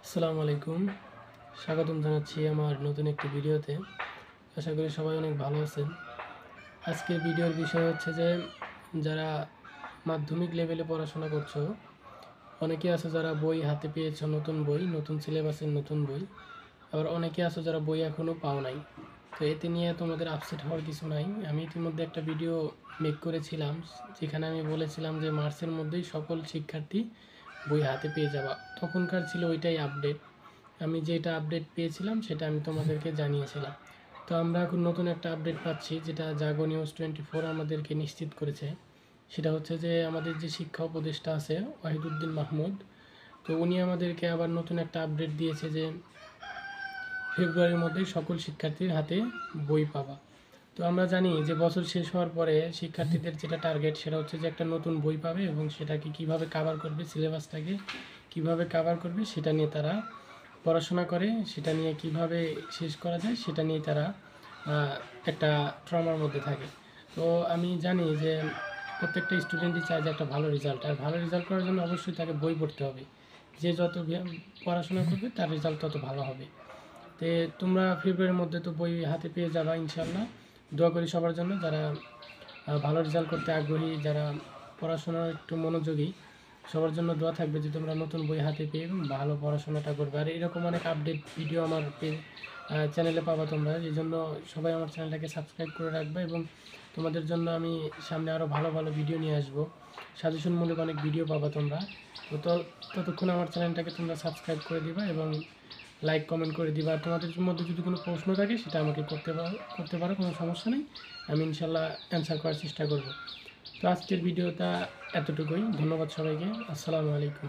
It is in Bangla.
আসসালামু আলাইকুম। স্বাগতম জানাচ্ছি আমার নতুন একটি ভিডিওতে। আশা করি সবাই অনেক ভালো আছেন। আজকের ভিডিওর বিষয় হচ্ছে যে যারা মাধ্যমিক লেভেলে পড়াশোনা করছো, অনেকে আছে যারা বই হাতে পেয়েছো, নতুন বই, নতুন সিলেবাসের নতুন বই। আবার অনেকে আছে যারা বই এখনও পাও নাই। তো এতে নিয়ে তোমাদের আপসেট হওয়ার কিছু নাই। আমি ইতিমধ্যে একটা ভিডিও মেক করেছিলাম, যেখানে আমি বলেছিলাম যে মার্চের মধ্যেই সকল শিক্ষার্থী বই হাতে পেয়ে যাবা। তখনকার ছিল ওইটাই আপডেট। আমি যেটা আপডেট পেয়েছিলাম সেটা আমি তোমাদেরকে জানিয়েছিলাম। তো আমরা এখন নতুন একটা আপডেট পাচ্ছি, যেটা জাগো নিউজ 24 আমাদেরকে নিশ্চিত করেছে। সেটা হচ্ছে যে আমাদের যে শিক্ষা উপদেষ্টা আছে ওয়াহিদুদ্দিন মাহমুদ, তো উনি আমাদেরকে আবার নতুন একটা আপডেট দিয়েছে যে ফেব্রুয়ারির মধ্যেই সকল শিক্ষার্থীর হাতে বই পাবা। তো আমরা জানি যে বছর শেষ হওয়ার পরে শিক্ষার্থীদের যেটা টার্গেট সেটা হচ্ছে যে একটা নতুন বই পাবে এবং সেটাকে কিভাবে কাভার করবে, সিলেবাসটাকে কিভাবে কাভার করবে সেটা নিয়ে তারা পড়াশোনা করে, সেটা নিয়ে কিভাবে শেষ করা যায় সেটা নিয়ে তারা একটা ট্রমার মধ্যে থাকে। তো আমি জানি যে প্রত্যেকটা স্টুডেন্টই চায় যে একটা ভালো রেজাল্ট, আর ভালো রেজাল্ট করার জন্য অবশ্যই তাকে বই পড়তে হবে। যে যত পড়াশোনা করবে তার রেজাল্ট তত ভালো হবে। তো তোমরা ফেব্রুয়ারির মধ্যে তো বই হাতে পেয়ে যাবা ইনশাল্লাহ। দোয়া করি সবার জন্য, যারা ভালো রেজাল্ট করতে আগ্রহী, যারা পড়াশোনার একটু মনোযোগী, সবার জন্য দোয়া থাকবে যে তোমরা নতুন বই হাতে পেয়ে এবং ভালো পড়াশোনাটা করবে। আর এরকম অনেক আপডেট ভিডিও আমার চ্যানেলে পাবা তোমরা। এই জন্য সবাই আমার চ্যানেলটাকে সাবস্ক্রাইব করে রাখবে এবং তোমাদের জন্য আমি সামনে আরও ভালো ভালো ভিডিও নিয়ে আসবো। সাজেশনমূলক অনেক ভিডিও পাবা তোমরা। তো ততক্ষণ আমার চ্যানেলটাকে তোমরা সাবস্ক্রাইব করে দিবা এবং লাইক কমেন্ট করে দিবা। আর তোমাদের মধ্যে যদি কোনো প্রশ্ন থাকে সেটা আমাকে করতে পারো, কোনো সমস্যা নেই। আমি ইনশাল্লাহ অ্যান্সার করার চেষ্টা করব। তো আজকের ভিডিওটা এতটুকুই। ধন্যবাদ সবাইকে। আসসালামু আলাইকুম।